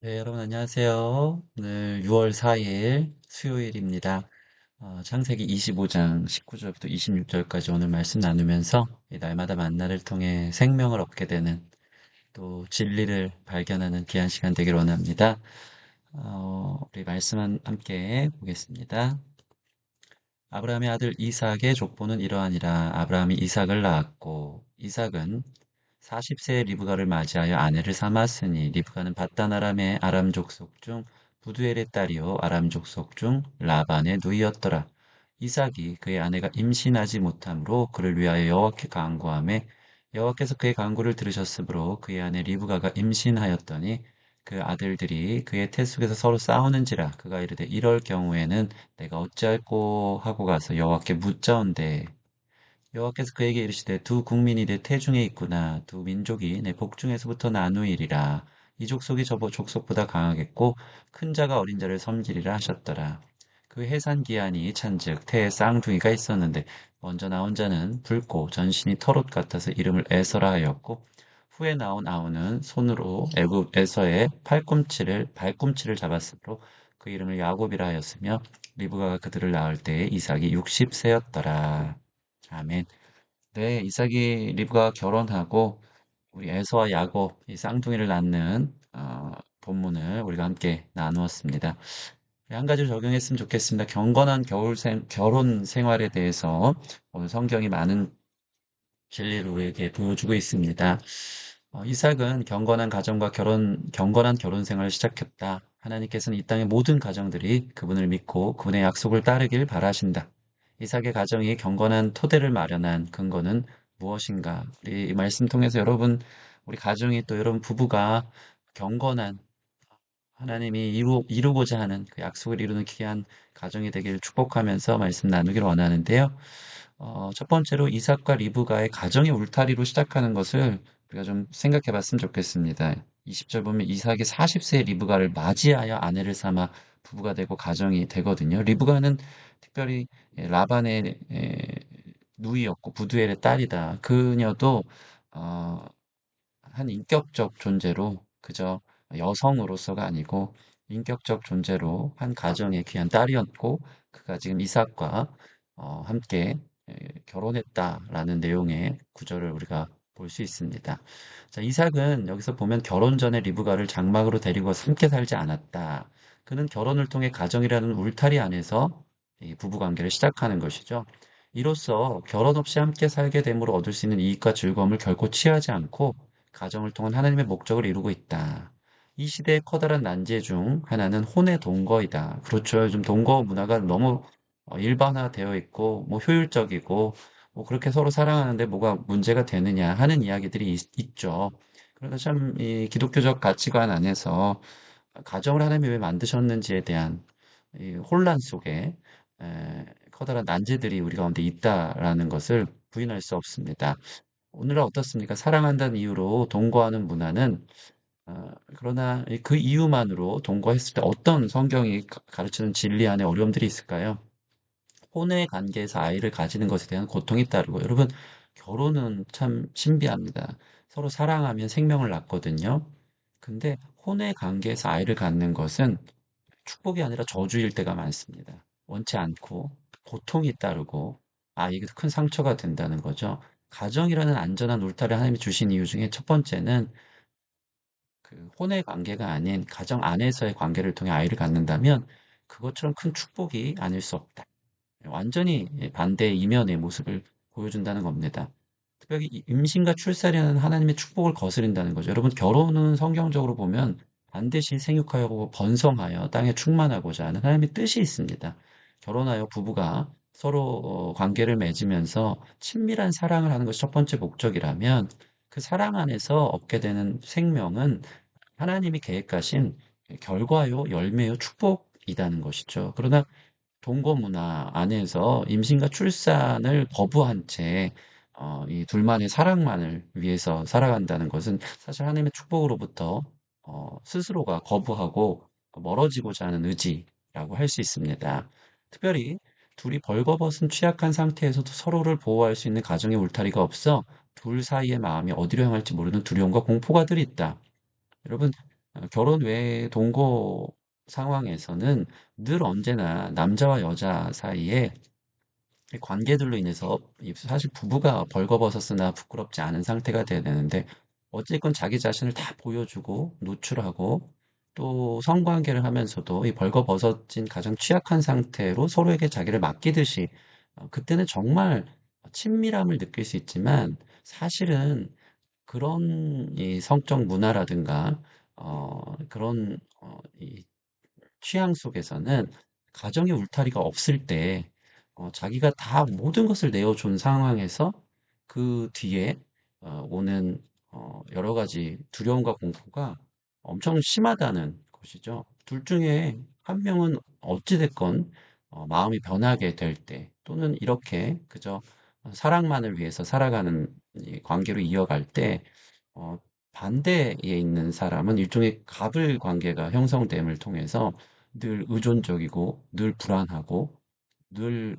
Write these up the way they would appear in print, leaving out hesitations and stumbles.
네, 여러분 안녕하세요. 오늘 6월 4일 수요일입니다. 창세기 25장 19절부터 26절까지 오늘 말씀 나누면서 이 날마다 만나를 통해 생명을 얻게 되는 또 진리를 발견하는 귀한 시간 되길 원합니다. 우리 말씀 함께 보겠습니다. 아브라함의 아들 이삭의 족보는 이러하니라. 아브라함이 이삭을 낳았고 이삭은 40세의 리브가를 맞이하여 아내를 삼았으니 리브가는 밧단 아람의 아람 족속 중 부두엘의 딸이요 아람 족속 중 라반의 누이였더라. 이삭이 그의 아내가 임신하지 못함으로 그를 위하여 여호와께 간구하매 여호와께서 그의 간구를 들으셨으므로 그의 아내 리브가가 임신하였더니 그 아들들이 그의 태 속에서 서로 싸우는지라 그가 이르되 이럴 경우에는 내가 어찌할꼬 하고 가서 여호와께 묻자온대 여호와께서 그에게 이르시되 두 국민이 내 태중에 있구나 두 민족이 내 복중에서부터 나누이리라 이 족속이 저 족속보다 강하겠고 큰 자가 어린 자를 섬기리라 하셨더라. 그 해산 기한이 찬즉 태에 쌍둥이가 있었는데 먼저 나온 자는 붉고 전신이 털옷 같아서 이름을 에서라 하였고 후에 나온 아우는 손으로 애굽에서의 팔꿈치를 발꿈치를 잡았으므로 그 이름을 야곱이라 하였으며 리브가가 그들을 낳을 때에 이삭이 60세였더라. 아멘. 네, 이삭이 리브가 결혼하고 우리 에서와 야곱 이 쌍둥이를 낳는 본문을 우리가 함께 나누었습니다. 한 가지 적용했으면 좋겠습니다. 경건한 결혼 생활에 대해서 오늘 성경이 많은 진리를 우리에게 보여주고 있습니다. 이삭은 경건한 결혼 생활을 시작했다. 하나님께서는 이 땅의 모든 가정들이 그분을 믿고 그분의 약속을 따르길 바라신다. 이삭의 가정이 경건한 토대를 마련한 근거는 무엇인가? 우리 이 말씀 통해서 우리 가정이 또 여러분 부부가 경건한 하나님이 이루고자 하는 그 약속을 이루는 귀한 가정이 되기를 축복하면서 말씀 나누기를 원하는데요. 첫 번째로 이삭과 리브가의 가정의 울타리로 시작하는 것을 우리가 좀 생각해 봤으면 좋겠습니다. 20절 보면 이삭이 40세의 리브가를 맞이하여 아내를 삼아 부부가 되고 가정이 되거든요. 리브가는 특별히 라반의 누이였고 부두엘의 딸이다. 그녀도 어, 한 인격적 존재로 그저 여성으로서가 아니고 인격적 존재로 한 가정의 귀한 딸이었고 그가 지금 이삭과 함께 결혼했다라는 내용의 구절을 우리가 볼 수 있습니다. 자, 이삭은 여기서 보면 결혼 전에 리브가를 장막으로 데리고 와서 함께 살지 않았다. 그는 결혼을 통해 가정이라는 울타리 안에서 이 부부 관계를 시작하는 것이죠. 이로써 결혼 없이 함께 살게 됨으로 얻을 수 있는 이익과 즐거움을 결코 취하지 않고 가정을 통한 하나님의 목적을 이루고 있다. 이 시대의 커다란 난제 중 하나는 혼의 동거이다. 그렇죠. 요즘 동거 문화가 너무 일반화되어 있고, 뭐 효율적이고, 뭐 그렇게 서로 사랑하는데 뭐가 문제가 되느냐 하는 이야기들이 있죠. 그러나 참 이 기독교적 가치관 안에서 가정을 하나님이 왜 만드셨는지에 대한 이 혼란 속에 커다란 난제들이 우리 가운데 있다라는 것을 부인할 수 없습니다. 오늘은 어떻습니까? 사랑한다는 이유로 동거하는 문화는 그러나 그 이유만으로 동거했을 때 어떤 성경이 가르치는 진리 안에 어려움들이 있을까요? 혼의 관계에서 아이를 가지는 것에 대한 고통이 따르고 여러분 결혼은 참 신비합니다. 서로 사랑하면 생명을 낳거든요. 근데 혼의 관계에서 아이를 갖는 것은 축복이 아니라 저주일 때가 많습니다. 원치 않고 고통이 따르고 이게 큰 상처가 된다는 거죠. 가정이라는 안전한 울타리 하나님이 주신 이유 중에 첫 번째는 그 혼의 관계가 아닌 가정 안에서의 관계를 통해 아이를 갖는다면 그것처럼 큰 축복이 아닐 수 없다. 완전히 반대의 이면의 모습을 보여준다는 겁니다. 특별히 이 임신과 출산이라는 하나님의 축복을 거스린다는 거죠. 여러분, 결혼은 성경적으로 보면 반드시 생육하여 번성하여 땅에 충만하고자 하는 하나님의 뜻이 있습니다. 결혼하여 부부가 서로 관계를 맺으면서 친밀한 사랑을 하는 것이 첫 번째 목적이라면 그 사랑 안에서 얻게 되는 생명은 하나님이 계획하신 결과요, 열매요, 축복이라는 것이죠. 그러나 동거 문화 안에서 임신과 출산을 거부한 채 이 둘만의 사랑만을 위해서 살아간다는 것은 사실 하나님의 축복으로부터 스스로가 거부하고 멀어지고자 하는 의지라고 할 수 있습니다. 특별히 둘이 벌거벗은 취약한 상태에서도 서로를 보호할 수 있는 가정의 울타리가 없어 둘 사이의 마음이 어디로 향할지 모르는 두려움과 공포가 들있다. 여러분 결혼 외의 동거 상황에서는 늘 언제나 남자와 여자 사이에 관계들로 인해서 사실 부부가 벌거벗었으나 부끄럽지 않은 상태가 돼야 되는데 어쨌건 자기 자신을 다 보여주고 노출하고 또 성관계를 하면서도 이 벌거벗어진 가장 취약한 상태로 서로에게 자기를 맡기듯이 그때는 정말 친밀함을 느낄 수 있지만 사실은 그런 이 성적 문화라든가 그런 이 취향 속에서는 가정의 울타리가 없을 때 자기가 다 모든 것을 내어준 상황에서 그 뒤에 오는 여러 가지 두려움과 공포가 엄청 심하다는 것이죠. 둘 중에 한 명은 어찌됐건 마음이 변하게 될 때 또는 이렇게 그저 사랑만을 위해서 살아가는 이 관계로 이어갈 때 어, 반대에 있는 사람은 일종의 갑을 관계가 형성됨을 통해서 늘 의존적이고 늘 불안하고 늘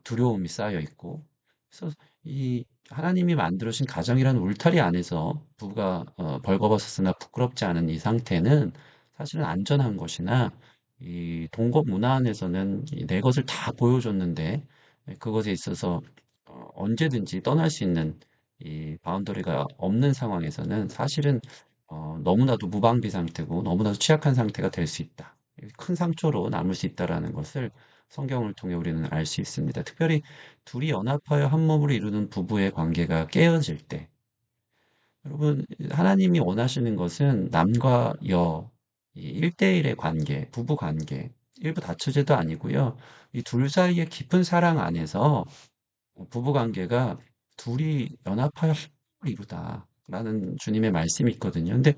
두려움이 쌓여 있고 그래서 이 하나님이 만들어진 가정이라는 울타리 안에서 부부가 벌거벗었으나 부끄럽지 않은 이 상태는 사실은 안전한 것이나 이 동거 문화 안에서는 이내 것을 다 보여줬는데 그것에 있어서 언제든지 떠날 수 있는 이 바운더리가 없는 상황에서는 사실은 너무나도 무방비 상태고 너무나도 취약한 상태가 될 수 있다. 큰 상처로 남을 수 있다라는 것을 성경을 통해 우리는 알 수 있습니다. 특별히 둘이 연합하여 한 몸을 이루는 부부의 관계가 깨어질 때, 여러분, 하나님이 원하시는 것은 남과 여, 이 1대1의 관계, 부부 관계, 일부 다처제도 아니고요. 이 둘 사이의 깊은 사랑 안에서 부부 관계가 둘이 연합하여 합을 이루다라는 주님의 말씀이 있거든요. 근데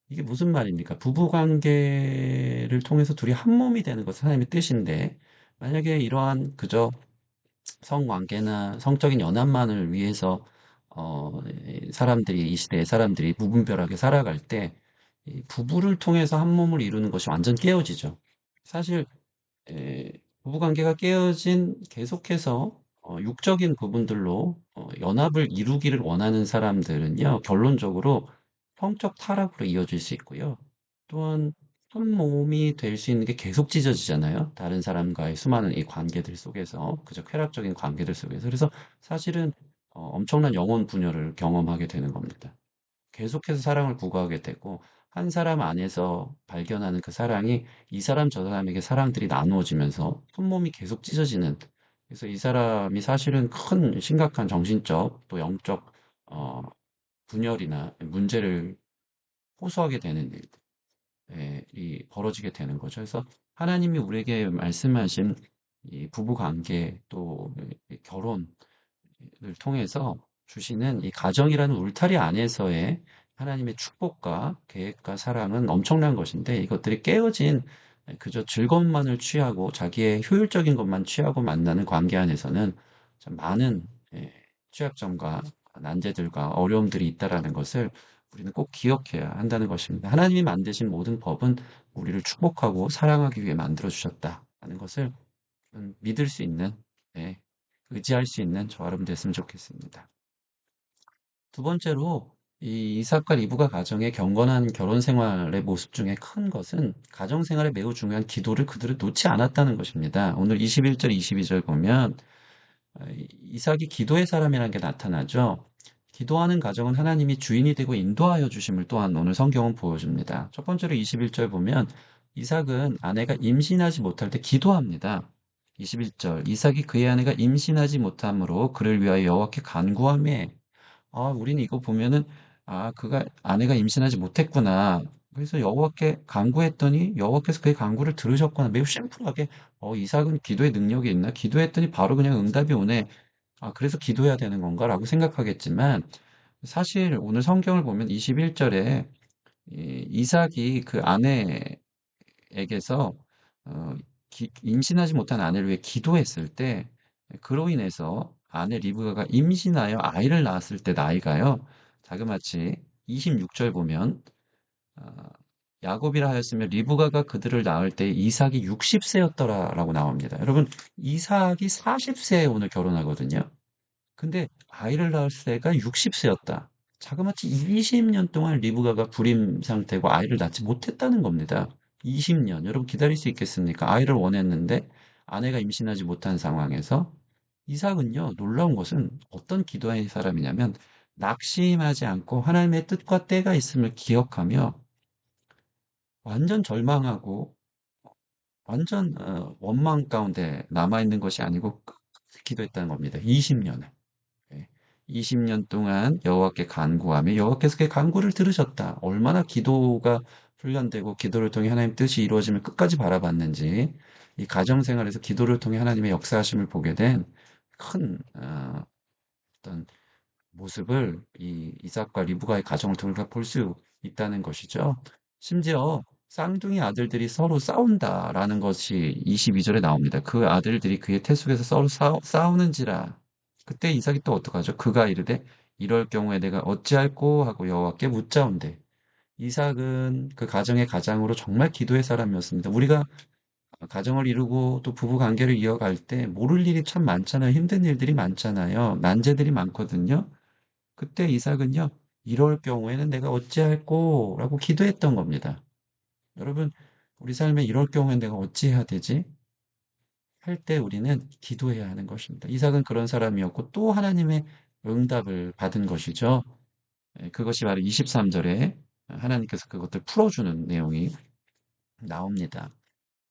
이게 무슨 말입니까? 부부 관계를 통해서 둘이 한 몸이 되는 것은 하나님의 뜻인데, 만약에 이러한 그저 성관계나 성적인 연합만을 위해서 이 사람들이 이 시대의 사람들이 무분별하게 살아갈 때 이 부부를 통해서 한 몸을 이루는 것이 완전 깨어지죠. 사실 부부관계가 깨어진 계속해서 육적인 부분들로 연합을 이루기를 원하는 사람들은요, 결론적으로 성적 타락으로 이어질 수 있고요. 또한 한 몸이 될 수 있는 게 계속 찢어지잖아요. 다른 사람과의 수많은 이 관계들 속에서, 그저 쾌락적인 관계들 속에서. 그래서 사실은 엄청난 영혼 분열을 경험하게 되는 겁니다. 계속해서 사랑을 구가하게 되고 한 사람 안에서 발견하는 그 사랑이 이 사람 저 사람에게 사랑들이 나누어지면서 한 몸이 계속 찢어지는 그래서 이 사람이 사실은 큰 심각한 정신적 또 영적 어, 분열이나 문제를 호소하게 되는 일이 벌어지게 되는 거죠. 그래서 하나님이 우리에게 말씀하신 이 부부 관계 또 결혼 을 통해서 주시는 이 가정이라는 울타리 안에서의 하나님의 축복과 계획과 사랑은 엄청난 것인데 이것들이 깨어진 그저 즐거움만을 취하고 자기의 효율적인 것만 취하고 만나는 관계 안에서는 참 많은 취약점과 난제들과 어려움들이 있다라는 것을 우리는 꼭 기억해야 한다는 것입니다. 하나님이 만드신 모든 법은 우리를 축복하고 사랑하기 위해 만들어 주셨다라는 것을 믿을 수 있는 예, 의지할 수 있는 저와 여러분 됐으면 좋겠습니다. 두 번째로 이 이삭과 리브가 가정의 경건한 결혼 생활의 모습 중에 큰 것은 가정 생활에 매우 중요한 기도를 그들은 놓지 않았다는 것입니다. 오늘 21절, 22절 보면 이삭이 기도의 사람이라는 게 나타나죠. 기도하는 가정은 하나님이 주인이 되고 인도하여 주심을 또한 오늘 성경은 보여줍니다. 첫 번째로 21절 보면 이삭은 아내가 임신하지 못할 때 기도합니다. 21절 이삭이 그의 아내가 임신하지 못함으로 그를 위하여 여호와께 간구하며 우리는 이거 보면은 그가 아내가 임신하지 못했구나. 그래서 여호와께 간구했더니 여호와께서 그의 간구를 들으셨구나. 매우 심플하게 이삭은 기도의 능력이 있나? 기도했더니 바로 그냥 응답이 오네. 그래서 기도해야 되는 건가라고 생각하겠지만 사실 오늘 성경을 보면 21절에 이삭이 그 아내에게서 어, 임신하지 못한 아내를 위해 기도했을 때 그로 인해서 아내 리브가가 임신하여 아이를 낳았을 때 나이가요. 자그마치 26절 보면 어, 야곱이라 하였으며 리브가가 그들을 낳을 때 이삭이 60세였더라라고 나옵니다. 여러분 이삭이 40세에 오늘 결혼하거든요. 근데 아이를 낳을 때가 60세였다. 자그마치 20년 동안 리브가가 불임 상태고 아이를 낳지 못했다는 겁니다. 20년. 여러분 기다릴 수 있겠습니까? 아이를 원했는데 아내가 임신하지 못한 상황에서 이삭은요, 놀라운 것은 어떤 기도의 사람이냐면 낙심하지 않고 하나님의 뜻과 때가 있음을 기억하며 완전 절망하고 완전 원망 가운데 남아있는 것이 아니고 끝까지 기도했다는 겁니다. 20년을. 20년 동안 여호와께 간구하며 여호와께서 그 간구를 들으셨다. 얼마나 기도가 훈련되고 기도를 통해 하나님 뜻이 이루어짐을 끝까지 바라봤는지 이 가정 생활에서 기도를 통해 하나님의 역사하심을 보게 된 큰 어떤 모습을 이 이삭과 리브가의 가정을 통해 볼 수 있다는 것이죠. 심지어 쌍둥이 아들들이 서로 싸운다라는 것이 22절에 나옵니다. 그 아들들이 그의 태속에서 서로 싸우는지라. 그때 이삭이 또 어떡하죠? 그가 이르되 이럴 경우에 내가 어찌할꼬 하고 여호와께 묻자온대. 이삭은 그 가정의 가장으로 정말 기도의 사람이었습니다. 우리가 가정을 이루고 또 부부 관계를 이어갈 때 모를 일이 참 많잖아요. 힘든 일들이 많잖아요. 난제들이 많거든요. 그때 이삭은요, 이럴 경우에는 내가 어찌할꼬? 라고 기도했던 겁니다. 여러분, 우리 삶에 이럴 경우엔 내가 어찌해야 되지? 할 때 우리는 기도해야 하는 것입니다. 이삭은 그런 사람이었고 또 하나님의 응답을 받은 것이죠. 그것이 바로 23절에 하나님께서 그것들 풀어주는 내용이 나옵니다.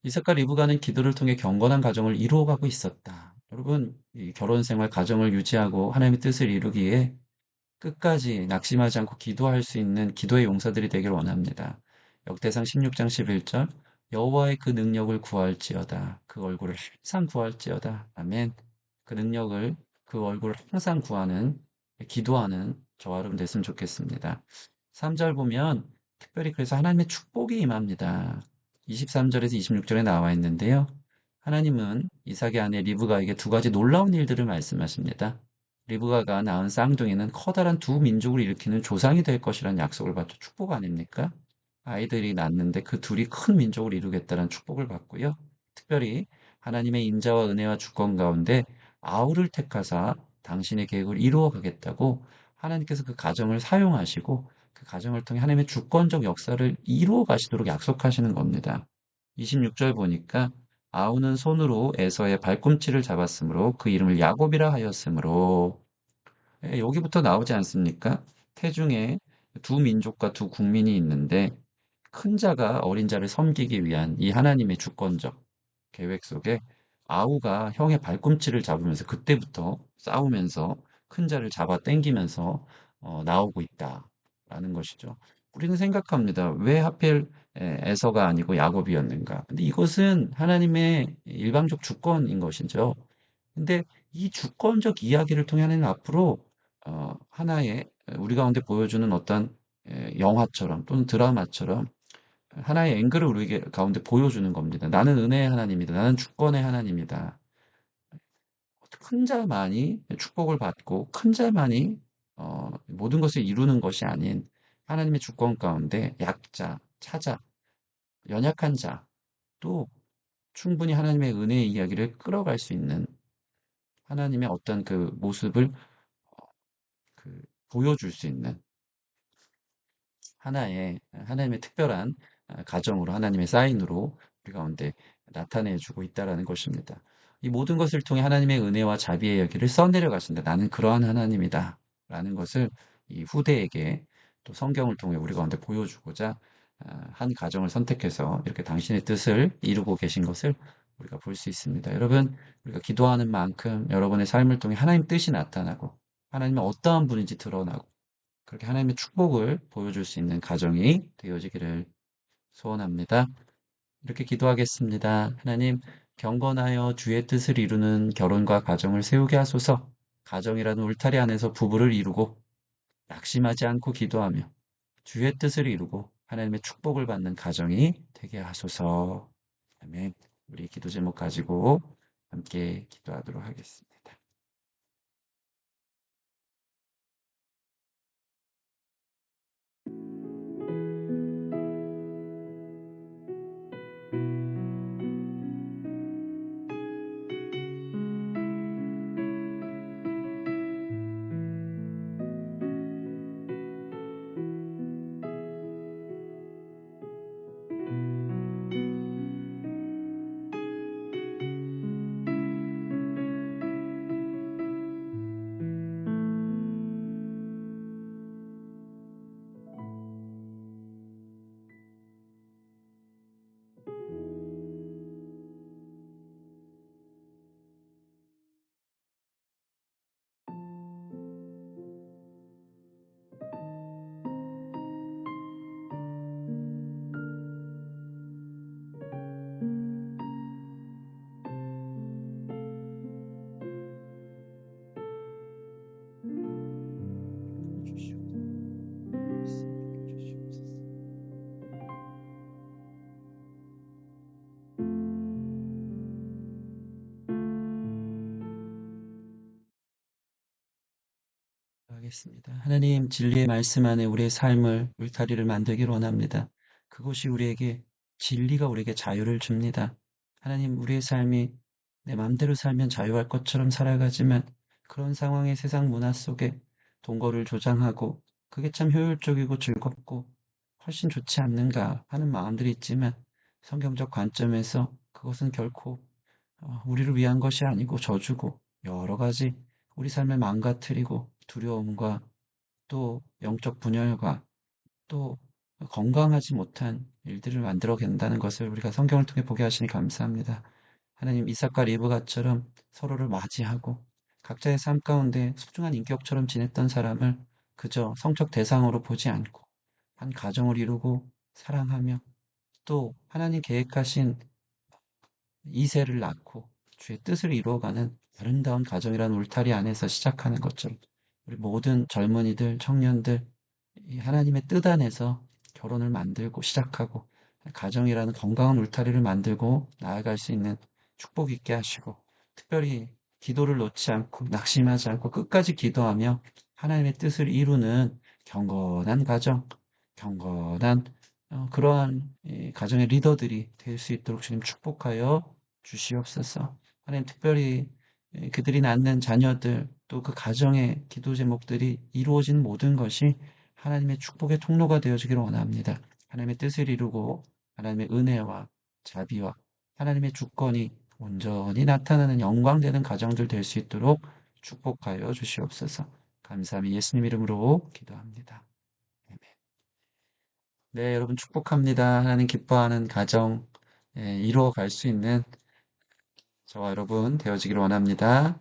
이삭과 리브가는 기도를 통해 경건한 가정을 이루어가고 있었다. 여러분, 이 결혼 생활, 가정을 유지하고 하나님의 뜻을 이루기에 끝까지 낙심하지 않고 기도할 수 있는 기도의 용사들이 되길 원합니다. 역대상 16장 11절 여호와의 그 능력을 구할지어다. 그 얼굴을 항상 구할지어다. 아멘. 그 능력을 그 얼굴을 항상 구하는 기도하는 저와 여러분 됐으면 좋겠습니다. 3절 보면 특별히 그래서 하나님의 축복이 임합니다. 23절에서 26절에 나와 있는데요. 하나님은 이삭의 아내 리브가에게 두 가지 놀라운 일들을 말씀하십니다. 리브가가 낳은 쌍둥이는 커다란 두 민족을 일으키는 조상이 될 것이라는 약속을 받죠. 축복 아닙니까? 아이들이 낳는데 그 둘이 큰 민족을 이루겠다는 축복을 받고요. 특별히 하나님의 인자와 은혜와 주권 가운데 아우를 택하사 당신의 계획을 이루어 가겠다고 하나님께서 그 가정을 사용하시고 그 가정을 통해 하나님의 주권적 역사를 이루어 가시도록 약속하시는 겁니다. 26절 보니까 아우는 손으로 에서의 발꿈치를 잡았으므로 그 이름을 야곱이라 하였으므로 여기부터 나오지 않습니까? 태중에 두 민족과 두 국민이 있는데 큰 자가 어린 자를 섬기기 위한 이 하나님의 주권적 계획 속에 아우가 형의 발꿈치를 잡으면서 그때부터 싸우면서 큰 자를 잡아 당기면서 나오고 있다라는 것이죠. 우리는 생각합니다. 왜 하필 에서가 아니고 야곱이었는가? 근데 이것은 하나님의 일방적 주권인 것이죠. 근데 이 주권적 이야기를 통해 하나님 앞으로 하나의 우리 가운데 보여주는 어떤 영화처럼 또는 드라마처럼 하나의 앵글을 우리 가운데 보여주는 겁니다. 나는 은혜의 하나님이다. 나는 주권의 하나님이다. 큰 자만이 축복을 받고 큰 자만이 모든 것을 이루는 것이 아닌 하나님의 주권 가운데 약자, 차자, 연약한 자도 충분히 하나님의 은혜의 이야기를 끌어갈 수 있는 하나님의 어떤 그 모습을 그 보여줄 수 있는 하나님의 특별한 가정으로 하나님의 사인으로 우리 가운데 나타내 주고 있다라는 것입니다. 이 모든 것을 통해 하나님의 은혜와 자비의 여기를 써내려 가신다. 나는 그러한 하나님이다. 라는 것을 이 후대에게 또 성경을 통해 우리 가운데 보여주고자 한 가정을 선택해서 이렇게 당신의 뜻을 이루고 계신 것을 우리가 볼 수 있습니다. 여러분, 우리가 기도하는 만큼 여러분의 삶을 통해 하나님 뜻이 나타나고 하나님은 어떠한 분인지 드러나고 그렇게 하나님의 축복을 보여줄 수 있는 가정이 되어지기를 소원합니다. 이렇게 기도하겠습니다. 하나님, 경건하여 주의 뜻을 이루는 결혼과 가정을 세우게 하소서. 가정이라는 울타리 안에서 부부를 이루고 낙심하지 않고 기도하며 주의 뜻을 이루고 하나님의 축복을 받는 가정이 되게 하소서. 아멘. 우리 기도 제목 가지고 함께 기도하도록 하겠습니다. 기도하겠습니다. 하나님, 진리의 말씀 안에 우리의 삶을, 울타리를 만들기를 원합니다. 그것이 우리에게, 진리가 우리에게 자유를 줍니다. 하나님, 우리의 삶이 내 마음대로 살면 자유할 것처럼 살아가지만 그런 상황의 세상 문화 속에 동거를 조장하고 그게 참 효율적이고 즐겁고 훨씬 좋지 않는가 하는 마음들이 있지만 성경적 관점에서 그것은 결코 우리를 위한 것이 아니고 저주고 여러 가지 우리 삶을 망가뜨리고 두려움과 또 영적 분열과 또 건강하지 못한 일들을 만들어낸다는 것을 우리가 성경을 통해 보게 하시니 감사합니다. 하나님, 이삭과 리브가처럼 서로를 맞이하고 각자의 삶 가운데 소중한 인격처럼 지냈던 사람을 그저 성적 대상으로 보지 않고 한 가정을 이루고 사랑하며 또 하나님 계획하신 이세를 낳고 주의 뜻을 이루어가는 아름다운 가정이라는 울타리 안에서 시작하는 것처럼 우리 모든 젊은이들, 청년들, 이 하나님의 뜻 안에서 결혼을 만들고 시작하고 가정이라는 건강한 울타리를 만들고 나아갈 수 있는 축복 있게 하시고 특별히 기도를 놓지 않고 낙심하지 않고 끝까지 기도하며 하나님의 뜻을 이루는 경건한 가정, 경건한 그러한 이 가정의 리더들이 될 수 있도록 주님 축복하여 주시옵소서. 하나님 특별히 그들이 낳는 자녀들 또 그 가정의 기도 제목들이 이루어진 모든 것이 하나님의 축복의 통로가 되어지기를 원합니다. 하나님의 뜻을 이루고 하나님의 은혜와 자비와 하나님의 주권이 온전히 나타나는 영광되는 가정들 될 수 있도록 축복하여 주시옵소서. 감사함이 예수님 이름으로 기도합니다. 아멘. 네, 여러분 축복합니다. 하나님 기뻐하는 가정 이루어 갈 수 있는 저와 여러분 되어지기를 원합니다.